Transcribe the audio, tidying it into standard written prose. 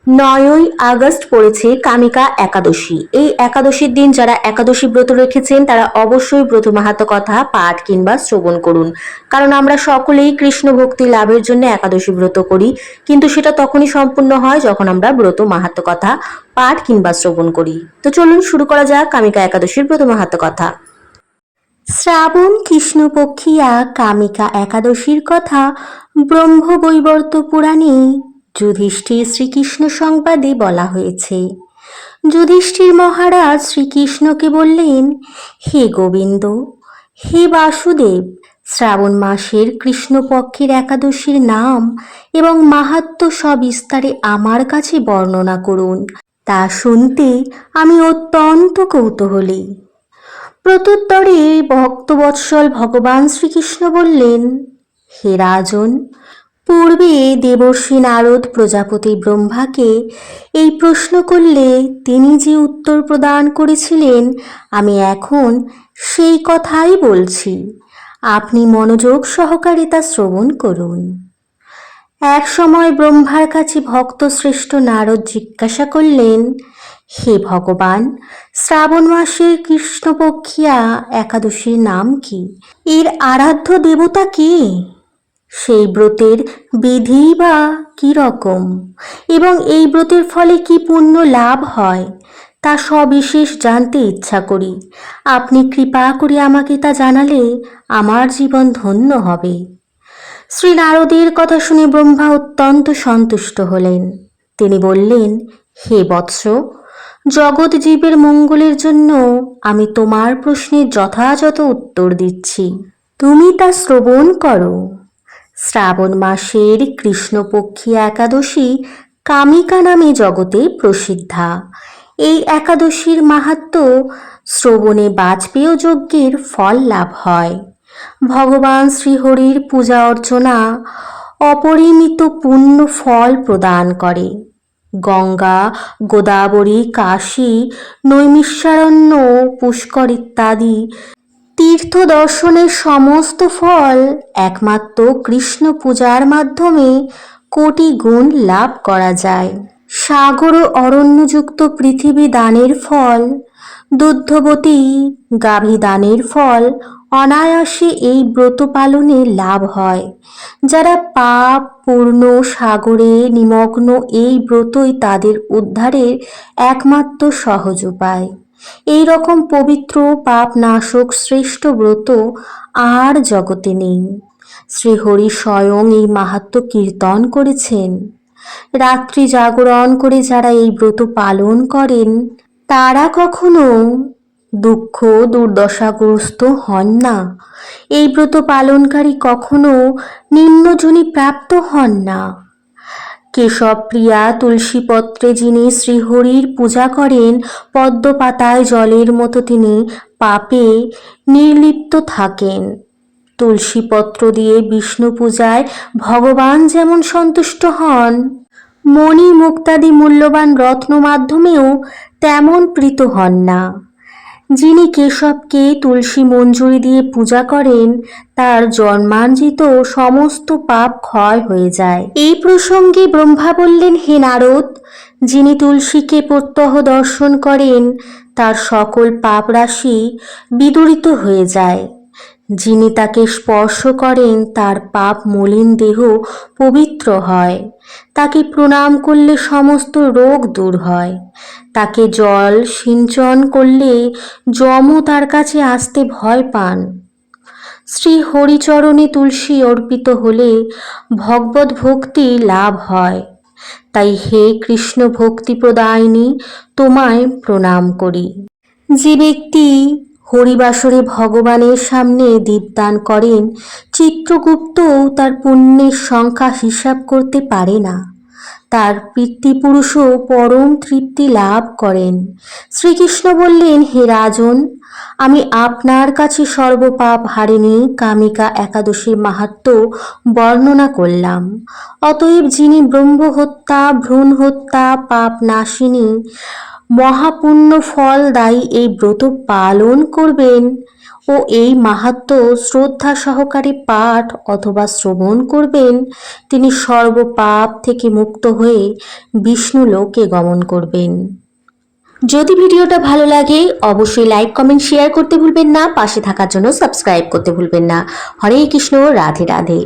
৯ই August পড়েছে কামিকা একাদশী। এই একাদশীর দিন যারা একাদশী ব্রত রেখেছেন তারা অবশ্যই ব্রত মাহাত্ম্য কথা পাঠ কিংবা শ্রবণ করুন। কারণ আমরা সকলেই কৃষ্ণ ভক্তি লাভের জন্য একাদশী ব্রত করি, কিন্তু সেটা তখনই সম্পূর্ণ হয় যখন আমরা ব্রত মাহাত্ম্য কথা পাঠ কিংবা শ্রবণ করি। তো চলুন শুরু করা যাক কামিকা একাদশীর ব্রত মাহাত্ম্য কথা। শ্রাবণ কৃষ্ণপক্ষিয়া কামিকা একাদশীর কথা ব্রহ্মবৈবর্ত পুরাণে যুধিষ্ঠির শ্রীকৃষ্ণ সংবাদে বলা হয়েছে। যুধিষ্ঠির মহারাজ শ্রীকৃষ্ণকে বললেন, হে গোবিন্দ, হে বাসুদেব, শ্রাবণ মাসের কৃষ্ণপক্ষের একাদশীর নাম এবং মাহাত্ম্য সবিস্তারে আমার কাছে বর্ণনা করুন। তা শুনতে আমি অত্যন্ত কৌতূহলী। প্রত্যুত্তরে ভক্তবৎসল ভগবান শ্রীকৃষ্ণ বললেন, হে রাজন, পূর্বে দেবর্ষি নারদ প্রজাপতি ব্রহ্মাকে এই প্রশ্ন করলে তিনি যে উত্তর প্রদান করেছিলেন আমি এখন সেই কথাই বলছি। আপনি মনোযোগ সহকারে তা শ্রবণ করুন। এক সময় ব্রহ্মার কাছে ভক্তশ্রেষ্ঠ নারদ জিজ্ঞাসা করলেন, হে ভগবান, শ্রাবণ মাসের কৃষ্ণপক্ষিয়া একাদশীর নাম কি? এর আরাধ্য দেবতা কে? সেই ব্রতের বিধি বা কি রকম এবং এই ব্রতের ফলে কি পুণ্য লাভ হয় তা সবিশেষ জানতে ইচ্ছা করি। আপনি কৃপা করে আমাকে তা জানালে আমার জীবন ধন্য হবে। শ্রী নারদের কথা শুনে ব্রহ্মা অত্যন্ত সন্তুষ্ট হলেন। তিনি বললেন, হে বৎস, জগৎ জীবের মঙ্গলের জন্য আমি তোমার প্রশ্নের যথাযথ উত্তর দিচ্ছি, তুমি তা শ্রবণ করো। শ্রাবণ মাসের কৃষ্ণপক্ষী একাদশী কামিকা নামে জগতে প্রসিদ্ধা। এই একাদশীর মাহাত্ম্য শ্রবণে বাজপেয় যজ্ঞের ফল লাভ হয়। ভগবান শ্রীহরির পূজা অর্চনা অপরিমিত পুণ্য ফল প্রদান করে। গঙ্গা, গোদাবরী, কাশী, নৈমিষারণ্য, পুষ্কর ইত্যাদি তীর্থ দর্শনের সমস্ত ফল একমাত্র কৃষ্ণ পূজার মাধ্যমে কোটি গুণ লাভ করা যায়। সাগর ও অরণ্যযুক্ত পৃথিবী দানের ফল, দুগ্ধবতী গাভী দানের ফল অনায়াসে এই ব্রত পালনে লাভ হয়। যারা পাপ পূর্ণ সাগরে নিমগ্ন, এই ব্রতই তাদের উদ্ধারের একমাত্র সহজ উপায়। এই রকম পবিত্র পাপ নাশক শ্রেষ্ঠ ব্রত আর জগতে নেই। শ্রীহরি স্বয়ং এই মাহাত্ম্য কীর্তন করেছেন। রাত্রি জাগরণ করে যারা এই ব্রত পালন করেন তারা কখনো দুঃখ দুর্দশাগ্রস্ত হন না। এই ব্রত পালনকারী কখনো নিম্নজনী প্রাপ্ত হন না। কেশবপ্রিয়া তুলসীপত্রে যিনি শ্রীহরির পূজা করেন, পদ্ম পাতায় জলের মতো তিনি পাপে নির্লিপ্ত থাকেন। তুলসীপত্র দিয়ে বিষ্ণু পূজায় ভগবান যেমন সন্তুষ্ট হন, মণি মুক্তাদি মূল্যবান রত্ন মাধ্যমেও তেমন প্রীত হন না। যিনি কেশবকে তুলসী মঞ্জুরি দিয়ে পূজা করেন তার জন্মার্জিত সমস্ত পাপ ক্ষয় হয়ে যায়। এই প্রসঙ্গে ব্রহ্মা বললেন, হে নারদ, যিনি তুলসীকে প্রত্যহ দর্শন করেন তার সকল পাপ রাশি বিদূরিত হয়ে যায়। যিনি তাকে স্পর্শ করেন তার পাপ মলিন দেহ পবিত্র হয়। তাকে প্রণাম করলে সমস্ত রোগ দূর হয়। তাকে জল সিঞ্চন করলে যমও তার কাছে আসতে ভয় পান। শ্রী হরিচরণে তুলসী অর্পিত হলে ভগবত ভক্তি লাভ হয়। তাই হে কৃষ্ণ ভক্তি প্রদায়িনী, তোমায় প্রণাম করি। যে ব্যক্তি হরিবাসরে ভগবানের সামনে দীপদান করেন, চিত্রগুপ্তও তার পুণ্যের সংখ্যা হিসাব করতে পারে না। তার পিতৃপুরুষও পরম তৃপ্তি লাভ করেন। শ্রীকৃষ্ণ বললেন, হে রাজন, আমি আপনার কাছে সর্বপাপ হারিণী কামিকা একাদশীর মাহাত্ম্য বর্ণনা করলাম। অতএব যিনি ব্রহ্মহত্যা, ভ্রূণ হত্যা, পাপ নাশিনী, মহাপুণ্য ফলদায়ী এই ব্রত পালন করবেন ও এই মাহাত্ম্য শ্রদ্ধা সহকারে পাঠ অথবা শ্রবণ করবেন, তিনি সর্বপাপ থেকে মুক্ত হয়ে বিষ্ণু লোকে গমন করবেন। যদি ভিডিওটা ভালো লাগে অবশ্যই লাইক কমেন্ট শেয়ার করতে ভুলবেন না, পাশে থাকার জন্য সাবস্ক্রাইব করতে ভুলবেন না। হরে কৃষ্ণ, রাধে রাধে।